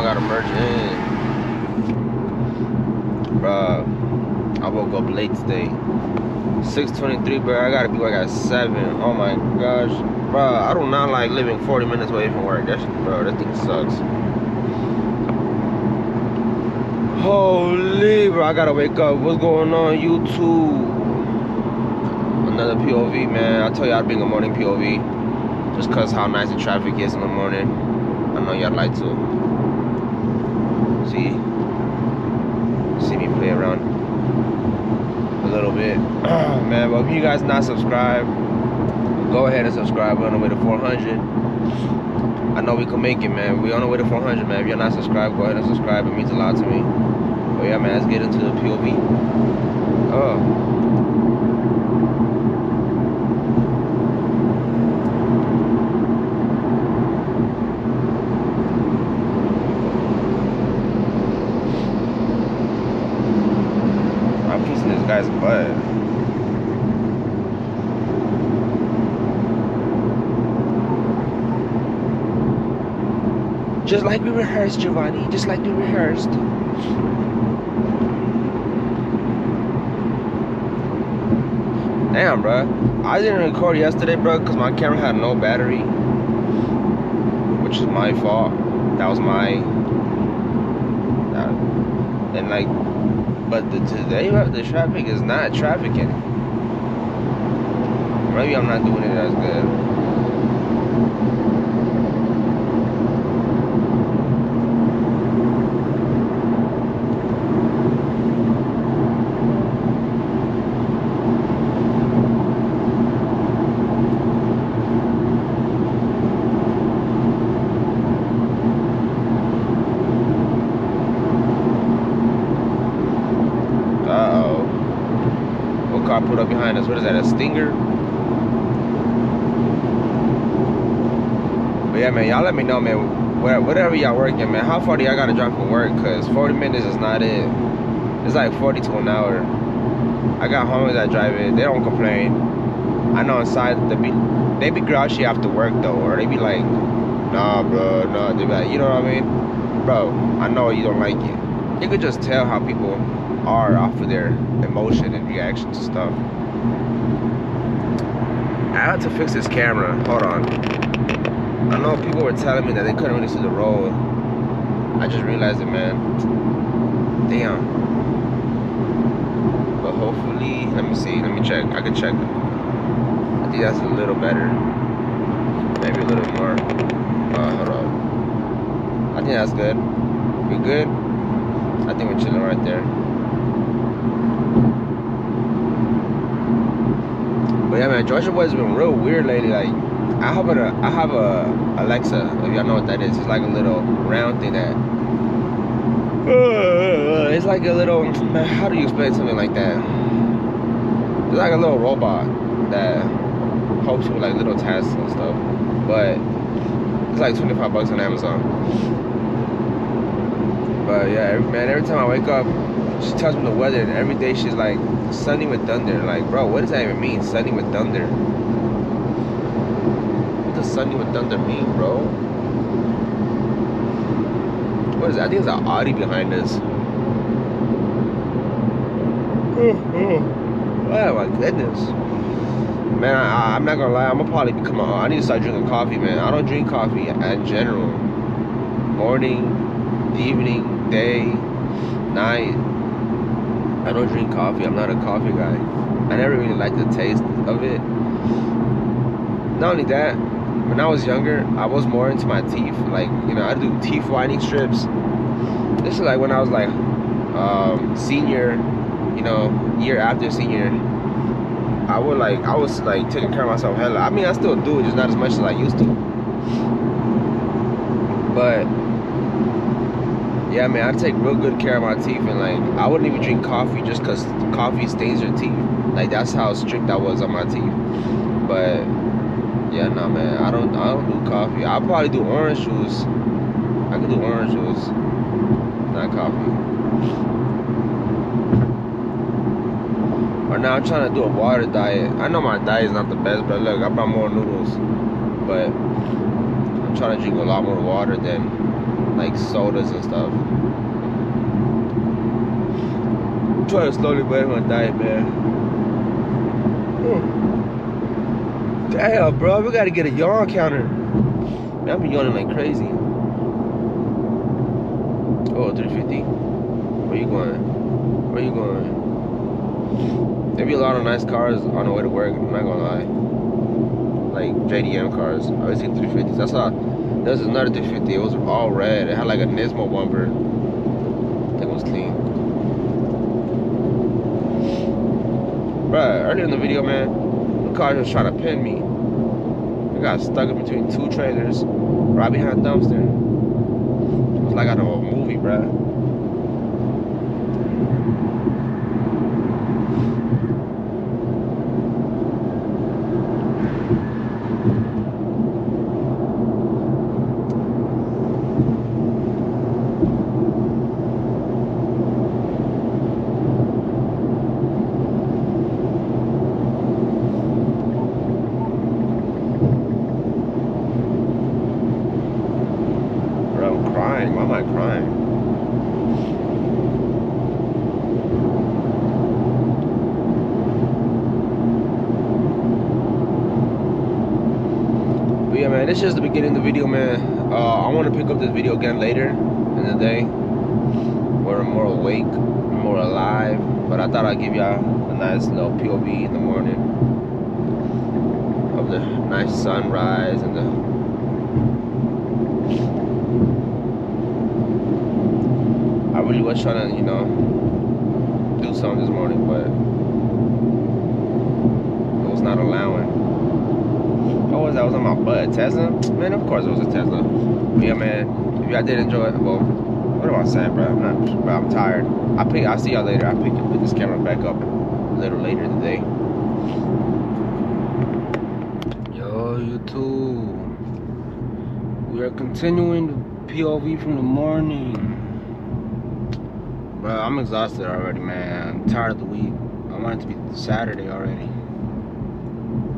gotta merge in. Bruh, I woke up late today. 6:23, bro. I gotta be work at 7. Oh my gosh. Bruh, I do not like living 40 minutes away from work. Bro, that thing sucks. Holy, bro, I gotta wake up. What's going on, YouTube? Another POV, man. I told you I'd bring a morning POV. Just cause how nice the traffic is in the morning. I know y'all like to see me play around a little bit. Man, but if you guys not subscribed, go ahead and subscribe. We're on the way to 400. I know we can make it, man. We're on the way to 400, man. If you're not subscribed, go ahead and subscribe. It means a lot to me. But yeah, man, let's get into the POV. I'm kissing this guy's butt. Just like we rehearsed, Giovanni. Just like we rehearsed. Damn, bro. I didn't record yesterday, bro, because my camera had no battery. Which is my fault. That was my... and like... But today, the traffic is not trafficking. Maybe I'm not doing it as good. Car put up behind us. What is that, a Stinger? But yeah, man, y'all let me know, man, whatever y'all working, man, how far do y'all gotta drive from work? Because 40 minutes is not it. It's like 40 to an hour. I got homies that drive it. They don't complain. I know inside they be grouchy after work though, or they be like, nah, bro, nah. They be like, you know what I mean? Bro, I know you don't like it. You could just tell how people are off of their emotion and reaction to stuff. I had to fix this camera. Hold on. I know people were telling me that they couldn't really see the road. I just realized it, man. Damn. But hopefully, let me see. Let me check. I can check. I think that's a little better. Maybe a little more. Hold on. I think that's good. We good? I think we're chilling right there. But yeah, man, Georgia boy's been real weird lately. Like, I have a Alexa, if y'all know what that is. It's like a little round thing that it's like a little, man, how do you explain something like that? It's like a little robot that helps you with like little tasks and stuff. But it's like 25 bucks on Amazon. But yeah, man, every time I wake up, she tells me the weather, and every day she's like, sunny with thunder. Like, bro, what does that even mean, sunny with thunder? What does sunny with thunder mean, bro? What is that? I think it's an Audi behind us. Oh my goodness. Man, I'm not gonna lie, I'm gonna probably become I need to start drinking coffee, man. I don't drink coffee in general. Morning, evening, day, night. I don't drink coffee. I'm not a coffee guy. I never really liked the taste of it. Not only that, when I was younger, I was more into my teeth. Like, you know, I do teeth whitening strips. This is like when I was like senior, you know, year after senior. I was like taking care of myself hella. I mean, I still do, just not as much as I used to. But yeah, man, I take real good care of my teeth, and like I wouldn't even drink coffee just because coffee stains your teeth. Like, that's how strict I was on my teeth. But yeah, nah, man, I don't do coffee. I'll probably do orange juice. I can do orange juice, not coffee. Or now I'm trying to do a water diet. I know my diet is not the best, but look, I brought more noodles. But I'm trying to drink a lot more water than like sodas and stuff. I'm trying to slowly break my diet, man. Damn, bro, we gotta get a yawn counter. Man, I've been yawning like crazy. Oh, 350. Where you going? Where you going? There be a lot of nice cars on the way to work, I'm not gonna lie. Like JDM cars. I always see 350s. I saw there's another 350. It was all red. It had like a Nismo bumper. I think it was clean. Bruh, earlier in the video, man, the car was trying to pin me. I got stuck in between two trailers, right behind a dumpster. It was like out of a movie, bruh. Why am I crying? But yeah, man, this is just the beginning of the video, man. I want to pick up this video again later in the day where I'm more awake, more alive. But I thought I'd give y'all a nice little POV in the morning of the nice sunrise and the I really was trying to, you know, do something this morning, but it was not allowing. What was that? I was on my butt. Tesla? Man, of course it was a Tesla. But yeah, man, if y'all did enjoy it, well, what am I saying, bro? I'm tired. I'll see y'all later. I'll put this camera back up a little later in the day. Yo, YouTube. We are continuing the POV from the morning. Bro, I'm exhausted already, man. I'm tired of the week. I want it to be Saturday already.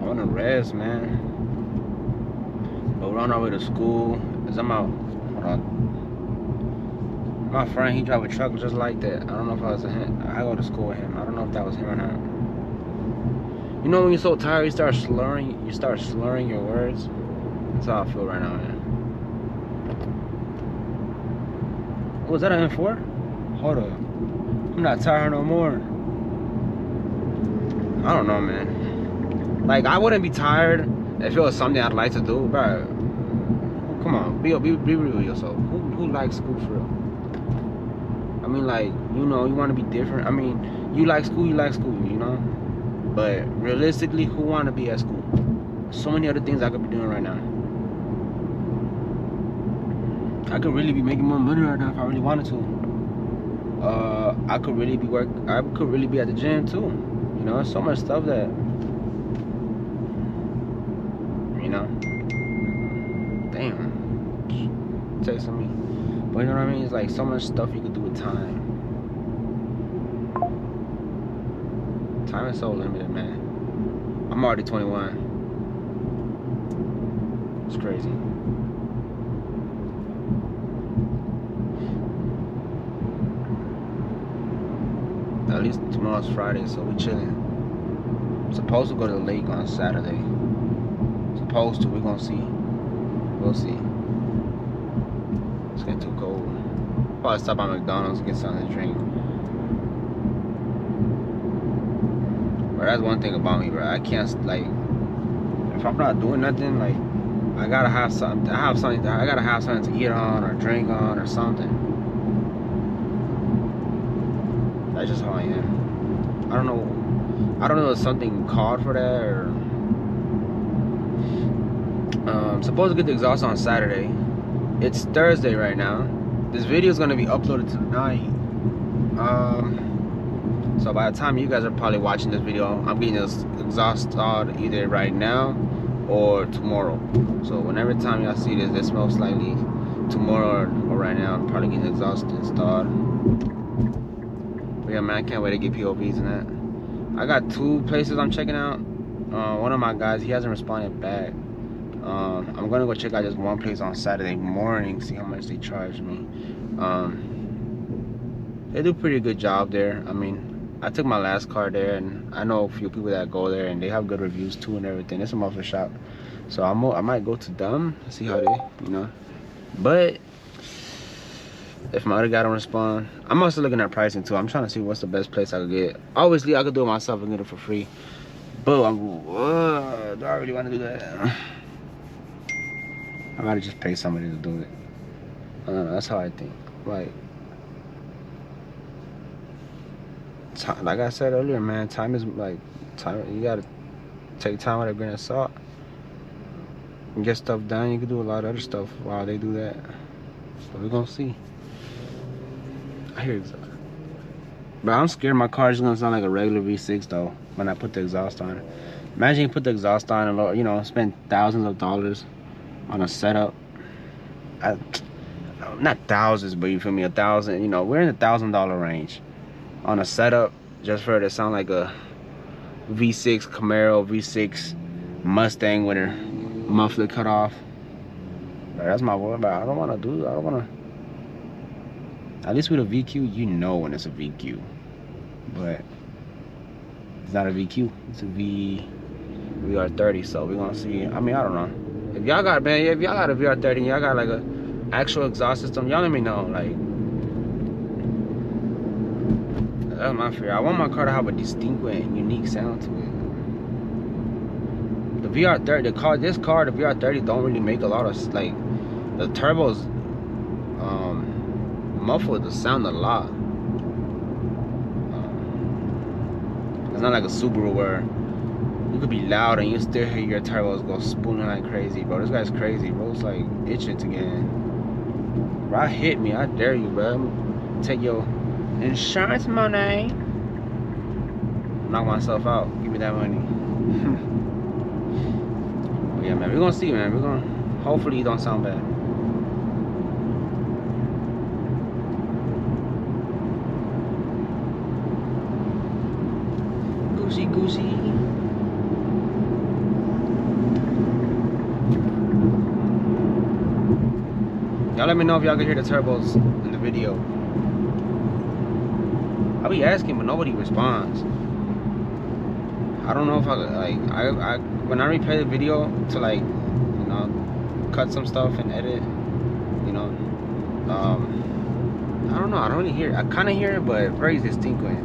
I want to rest, man. But we're on our way to school. Cause I'm out. Hold on. My friend, he drive a truck just like that. I don't know if I was him. I go to school with him. I don't know if that was him or not. You know when you're so tired, you start slurring your words. That's how I feel right now, man. Oh, was that an M4? Hold up. I'm not tired no more. I don't know, man. Like, I wouldn't be tired if it was something I'd like to do, bro. Come on, be real with yourself. Who likes school for real? I mean, like, you know, you want to be different. I mean, you like school, you know? But realistically, who want to be at school? So many other things I could be doing right now. I could really be making more money right now if I really wanted to. I could really be at the gym too. You know, so much stuff that, you know, damn, texting me. But you know what I mean? It's like so much stuff you could do with time. Time is so limited, man. I'm already 21. It's crazy. At least tomorrow's Friday, so we chilling. Supposed to go to the lake on Saturday. Supposed to, we're gonna see. We'll see. It's getting too cold. Probably stop by McDonald's and get something to drink. But that's one thing about me, bro. I can't, like, if I'm not doing nothing, like, I gotta have something. I gotta have something to eat on or drink on or something. That's just how I am. I don't know if something called for that or supposed to get the exhaust on Saturday. It's Thursday right now. This video is gonna be uploaded tonight. So by the time you guys are probably watching this video, I'm getting this exhaust installed either right now or tomorrow. So whenever time y'all see this, it's most likely tomorrow or right now. I'm probably getting the exhaust installed. But yeah, man, I can't wait to get POVs and that. I got 2 places I'm checking out. One of my guys, he hasn't responded back. I'm gonna go check out this one place on Saturday morning, see how much they charge me. They do a pretty good job there. I mean, I took my last car there, and I know a few people that go there, and they have good reviews too and everything. It's a muffler shop, so I might go to them, see how they, you know. But if my other guy don't respond, I'm also looking at pricing too. I'm trying to see what's the best place I could get. Obviously, I could do it myself and get it for free. But do I really want to do that? I might just pay somebody to do it. I don't know, that's how I think. Like I said earlier, man, time is like time. You gotta take time with a grain of salt and get stuff done. You can do a lot of other stuff while they do that. But we're gonna see. I hear exhaust. But I'm scared my car is gonna sound like a regular V6 though when I put the exhaust on. Imagine you put the exhaust on and, you know, spend thousands of dollars on a setup. Not thousands, but you feel me, 1,000. You know, we're in the $1,000 range on a setup just for it to sound like a V6 Camaro, V6 Mustang with her muffler cut off. That's my word. But I don't want to. At least with a VQ, you know when it's a VQ. But it's not a VQ. It's a VR30. So we're gonna see. I mean, I don't know. If y'all got, man, if y'all got a VR30 and y'all got like a actual exhaust system, y'all let me know. Like, that's my fear. I want my car to have a distinct and unique sound to it. The VR30, the VR30 don't really make a lot of, like, the turbos muffle the sound a lot. It's not like a Subaru where you could be loud and you still hear your turbos go spooling like crazy, bro. This guy's crazy, bro. It's like itching to get in. Bro, hit me. I dare you, bro. Take your insurance money. Knock myself out. Give me that money. But yeah, man. We're gonna see, man. We're gonna. Hopefully, it don't sound bad. Goosey, goosey. Y'all let me know if y'all can hear the turbos in the video. I'll be asking, but nobody responds. I don't know if I when I replay the video to, like, you know, cut some stuff and edit, you know, I don't know. I don't really hear it. I kind of hear it, but very distinctly.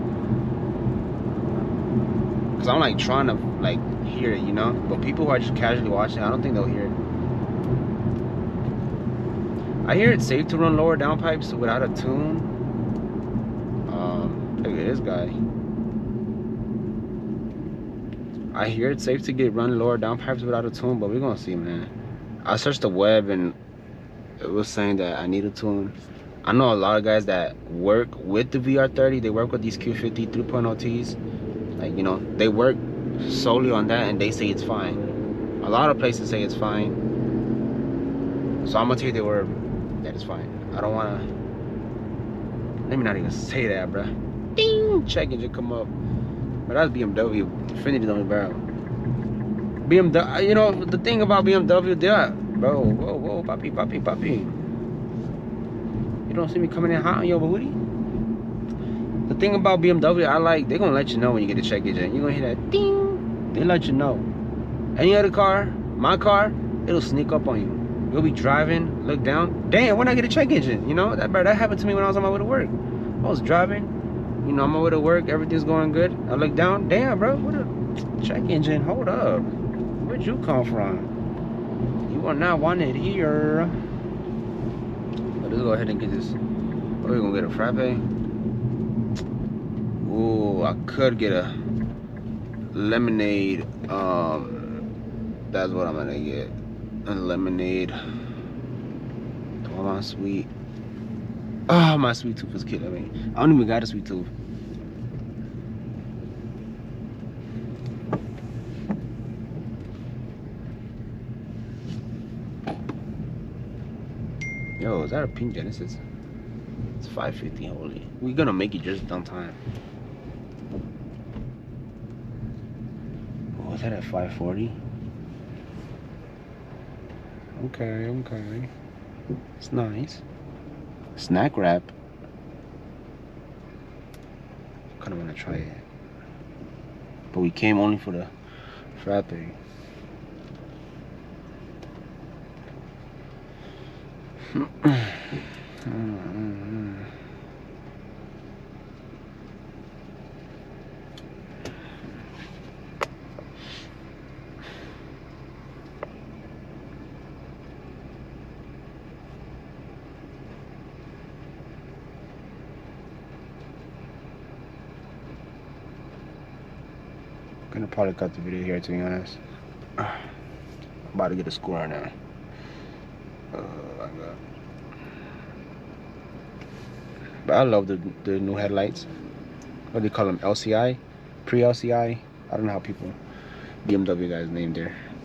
Cause I'm like trying to like hear it, you know. But people who are just casually watching, I don't think they'll hear it. I hear it's safe to run lower downpipes without a tune. Look at this guy. I hear it's safe to run lower downpipes without a tune, but we're gonna see, man. I searched the web and it was saying that I need a tune. I know a lot of guys that work with the VR30. They work with these Q50 3.0 Ts. Like, you know, they work solely on that and they say it's fine. A lot of places say it's fine. So I'm gonna take their word that it's fine. I don't wanna, let me not even say that, bruh. Ding! Check engine come up. But that's BMW. Infiniti don't barrel. BMW, you know, the thing about BMW, bro, whoa, papi. You don't see me coming in hot on your booty? The thing about BMW, I like, they're gonna let you know when you get a check engine. You're gonna hear that ding. They let you know. Any other car, my car, it'll sneak up on you. You'll be driving, look down. Damn, when I get a check engine, you know? That happened to me when I was on my way to work. I was driving, you know, on my way to work, everything's going good. I look down, damn, bro, what a check engine, hold up. Where'd you come from? You are not wanted here. But let's go ahead and get this. Oh, we're gonna get a frappe. Ooh, I could get a lemonade. That's what I'm gonna get. A lemonade. Oh, my sweet. Oh, my sweet tooth is killing me. I don't even got a sweet tooth. Yo, is that a pink Genesis? It's 550, holy. We're gonna make it just on time. Oh, is that at 540? Okay. It's nice. Snack wrap. Kind of want to try it. But we came only for the frappe. Gonna probably cut the video here, to be honest. About to get a score now. But I love the new headlights. What do they call them? LCI? Pre-LCI? I don't know how people, BMW guys named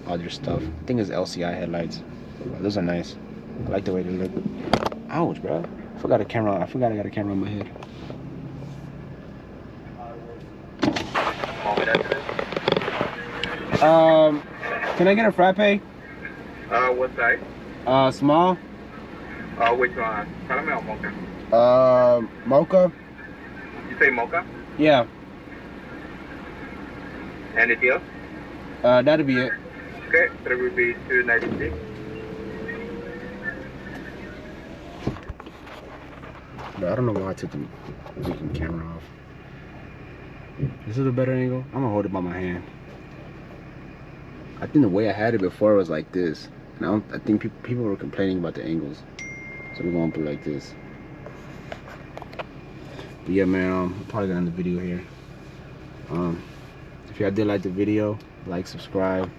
all their stuff. I think it's LCI headlights. But those are nice. I like the way they look. Ouch, bro. I forgot I got a camera on my head. Can I get a frappe? What size? Small. Which one? Caramel or mocha? Mocha. You say mocha? Yeah. Anything else? That'll be it. Okay, that will be $2.96. But I don't know why I took the freaking camera off. Is this a better angle? I'm gonna hold it by my hand. I think the way I had it before was like this. And I think people were complaining about the angles. So we're gonna put it like this. But yeah, man, I'm probably gonna end the video here. If y'all did like the video, like, subscribe.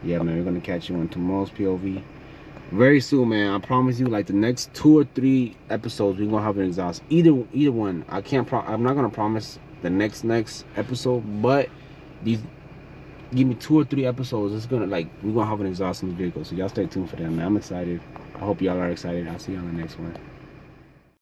Yeah, man, we're gonna catch you on tomorrow's POV very soon, man. I promise you, like the next 2 or 3 episodes, we're gonna have an exhaust. Either one. I'm not gonna promise the next episode, but these, give me 2 or 3 episodes, it's gonna, like, we're gonna have an exhaust in the vehicle. So y'all stay tuned for that, man. I'm excited. I hope y'all are excited. I'll see you on the next one.